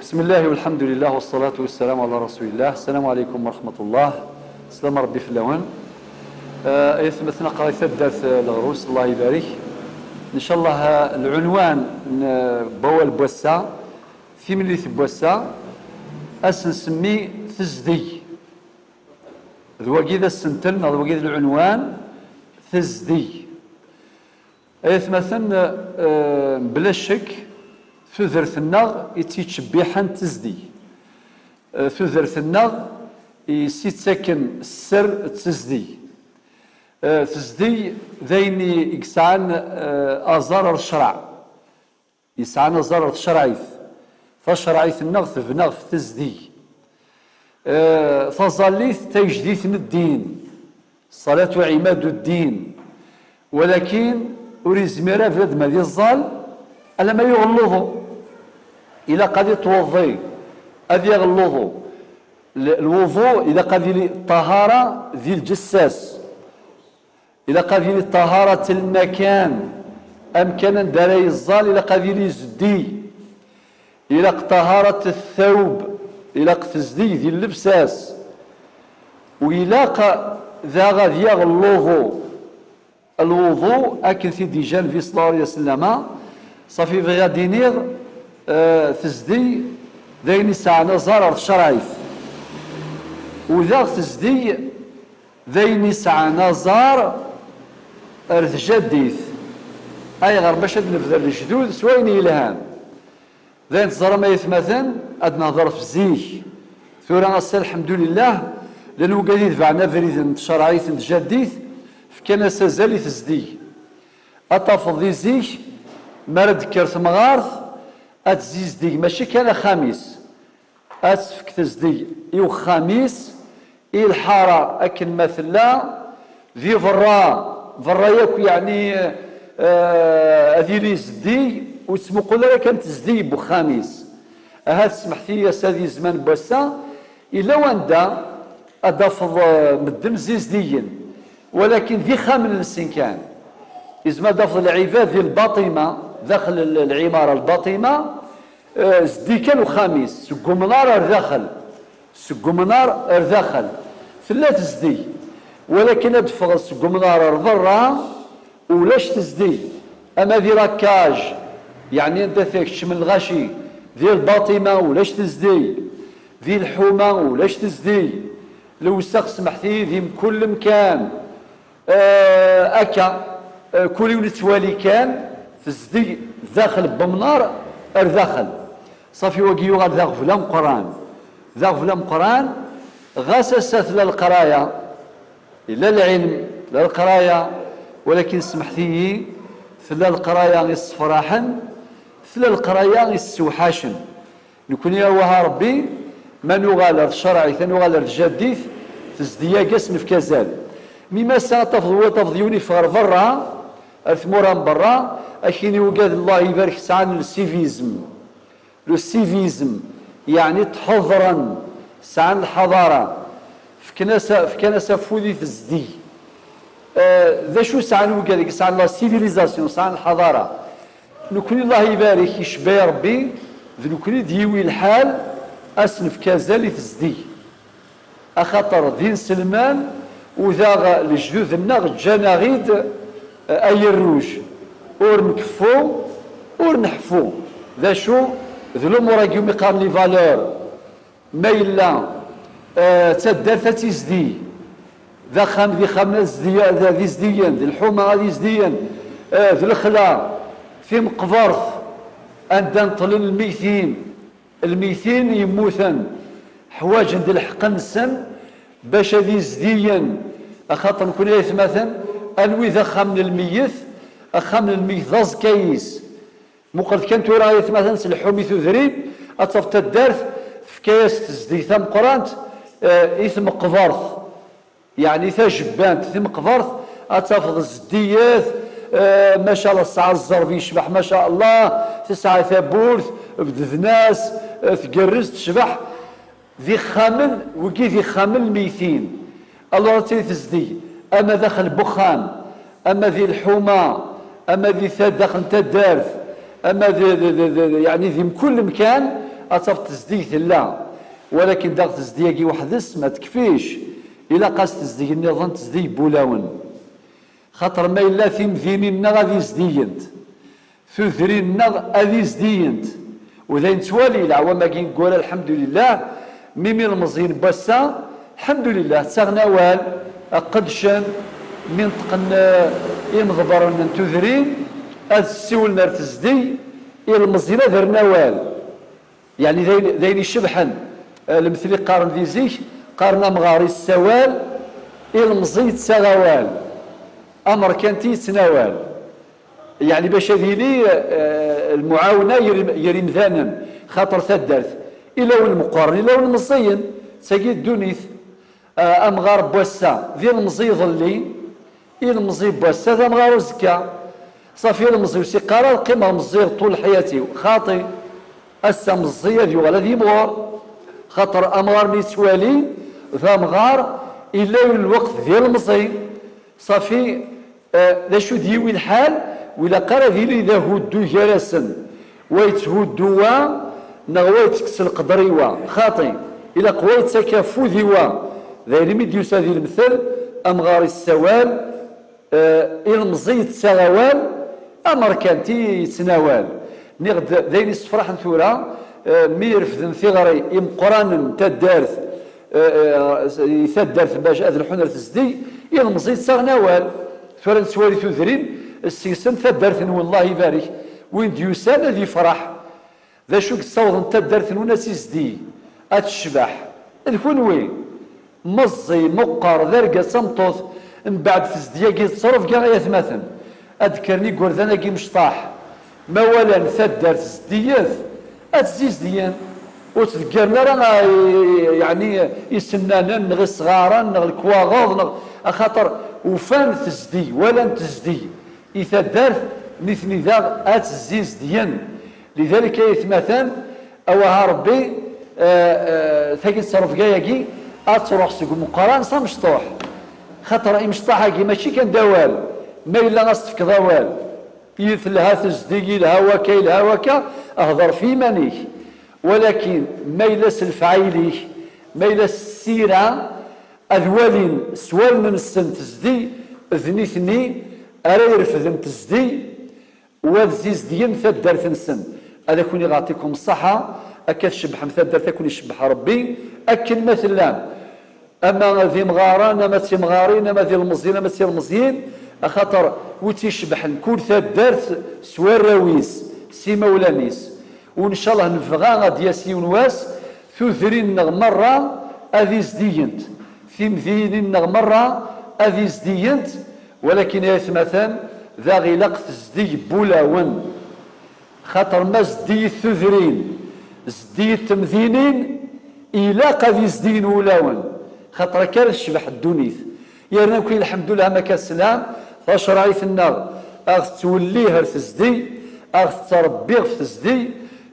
بسم الله والحمد لله والصلاة والسلام على رسول الله. السلام عليكم ورحمة الله. سلام ربي في اللون. يثمثنا قرية الدرس الغروس الله يبارك إن شاء الله. العنوان بوال بوسا في مليث بوسا أسنسمي ثزدي ذوقيذ السنتن ذوقيذ العنوان ثزدي يثمثن بلا شك ثذرت النغ يتشبيحا تزدي ثذرت النغ يسيت ساكن السر تزدي تزدي ذيني يسعان أزار الشرع يسعان أزار الشرعيث فشرعيث النغ بنغ تزدي فظليث تجديث من الدين الصلاة وعماد الدين ولكن أريد زميرة في هذا مدي الظال ألا ما يغلظوا إلى قد يتوضي أذ يغلظوا الوضوء إذا قد الطهارة ذي الجساس إذا قد الطهارة المكان أمكنا داري الظال إلى قد الزدي إلى طهارة الثوب إلى تزدي ذي اللبساس وإلى ذا غادي يغلظوا الوضوء أكن في ديجان في صلى الله عليه وسلم صافي غادي نيغ تزدي ذين ساعة نظر الشرعيف وذا تزدي ذين ساعة نظر الجديث أي غير باش نبذل الجدود سوين يلهان ذين تزر ما يثمثن أد نهضر في زيك ثورة أصل الحمد لله لأنه قاعد يدفعنا فريد شرعيث جديث فكان سازالي تزدي أطافض زيك مرد كرت مغارث أتزيز ديك ماشي كان خميس أتفك تزدي يو خميس إي الحارة أكن مثلا ذي فرا ياكو يعني هذي لي زدي وتسمو قول كانت تزدي بو خميس هاد سمحتي يا سادي زمان بوسا إلا واندا أدافض مدن زيزديين ولكن ذي خامل السنكان إذا ما دافض العباد ذي الباطمة داخل العمارة الباطمة زدي كانوا خميس سقو منار ارذاخل سقو منار ارذاخل ثلاث زدي ولكن ادفغ سقو منار ارضرا ولاش تزدي اما ذي راكاج يعني انت فيك من الغشي ذي الباطمة ولاش تزدي ذي الحومة ولاش تزدي لو سمحتي ذي كل مكان اكا كل يوم توالي كان تزدي داخل بمنار ارذاخل صافي وقيو غاد ذاك فلان قران ذاك فلان قران غاسست للقرايه الى العلم للقرايه ولكن سمحتي ثلا القرايه الصفراحا ثلا القرايه السوحاشن نكون يا وها ربي ما نغال الشرعي ثنغال الجديث تزديا قسم في كازال مما تفضيوني فرا الثمورا برا أكيني وقاد الله يبارك سعان السيفيزم السيفيزم يعني تحضرا سعان الحضارة في كناسة فودي في الزدي ذا شو سعان وقاد سعان لا سيفيليزاسيون سعان الحضارة نكون الله يبارك يشبه ربي نكون ديوي الحال أسنف كازالي في الزدي أخطر دين سلمان وذا الجذوذ النغ جانا غيد أي الروج اور نكفو اور نحفو ذا شو ذو الامور يوم يقارن لي فالور ما الا تدار تزدي ذا خام ذي خامنا زديا ذا ذي زديان ذي الحومه غادي زديان ذي الخلا في مقبرث عندنا نطلن الميثين يموثن حواج عند الحق نسن باش هذي زديا خاطر نكون يثمثن انوي ذا خامن الميث أخام الميث ضاز كايس مقلت كانت رايت مثلا سلحومي ثذريب أتصفت الدرث في كاس تزدي ثم قرانت إثم قفرث يعني ثا جبانت ثم قفرث أتصفت الزديات ما شاء الله الساعة الزرف يشبح ما شاء الله تسعة ثابورث بدذ ناس تقرز تشبح ذي خامل وكي ذي خامل ميثين الله تي تزدي أما داخل بخان أما ذي الحومة أما ذي ثاد داخل تدارث أما ذي يعني ذي من كل مكان أصف تزديك لا، ولكن داغ تزديكي وحدس ما تكفيش إلا قاس تزديك النظام تزديك بولاون، خاطر ما إلا تمثيلنا غادي يزدينت ثثرينا غادي يزدينت، وذا نتوالي العوام كي نقول الحمد لله ميمي المزين بسا الحمد لله تغنوال قدشا من تقن يمضبر من تثرين السول نار تزدي المزين ذر نوال، يعني ذين شبحا المثلي قارن ذي زيك قارنا مغاري السوال المزيد تساغوال امر كانتي تناوال، يعني باش هذه لي المعاونه يريم ذانا خاطر ثدرت الى وين مقارن الى وين مصين ساقي دونيث امغار بوسا ذي المزي ظلي المزي بوسا ذا مغار زكا صافي المزي وسي قرار القيمه مزير طول حياتي خاطي اسا مزي ذي ولا ذي مغار خاطر امغار نيتوالي ذا مغار الى الوقت ديال المزي صافي ذا شو ديوي الحال ولا قرا ذي اذا هدو جرسا ويتهدوا نغويت كسل قدريوا خاطي الى قويت سكافو ذيوا ذا ميديوس هذه المثل امغار السوال المزيد سغوال امر كانتي يتناول نغد ذين الصفراح ثورا ميرفذن ثغري يمقران تدارث يثدرث باش اذ الحنر تزدي المزيد سغناوال ثورا نسوالي ثذرين السيسن تدارث والله يبارك وين ديوسان هذه يفرح ذا شوك الصوت تدارث وناس يزدي اتشبح الكون وين مزي مقر ذرقه سمطوث من بعد تزدياكي تصرف كاع يثمثن اذكرني قرذانا كي مشطاح ما ولا نثدر تزديات اتزيز ديان وتذكرنا رانا يعني يسنانا نغي صغارا نغي الكواغوض خاطر وفان تزدي ولا تزدي يثدر مثل ذا اتزيز ديان لذلك يثمثن اوها ربي ثاكي تصرف كاياكي اتروح سوق مقارن صا مشطوح خاطر اي مشطاحه كي ماشي كان دوال ما الا غاص دوال يثلها تزدي لها وكا لها وكا اهضر في منيك، ولكن ما الا الفعيليك ما الا السيره اذوالين سوال من السن تزدي ذنيثني ارا يرفذن تزدي وزيز ديال ثدر ثنسن هذا كون يعطيكم الصحه اكا تشبح مثدر تكون يشبح ربي اكل مثلا اما ذي مغاران اما تي مغارين اما ذي المزيين اما تي المزيين خاطر وتيشبح كل ثدارت سوار راويس سي مولانيس وان شاء الله نفغا غادي ياسي ونواس ثثرين مره اذي زدينت في مثيلين مره اذي زدينت، ولكن يا ثمثان ذا غلق تزدي بولاون خاطر ما زدي الثثرين زدي التمثيلين الى قد يزدين ولاون خاطر كان الشبح الدونيث يرنا كاين الحمد لله ما كان السلام فاشرعي في النار اغ توليها تزدي اغ تربيه في تزدي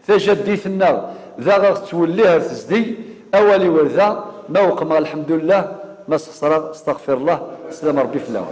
فجدي في النار ذا اغ توليها تزدي اولي ورذا ما وقم الحمد لله ما استغفر الله سلام ربي في الله.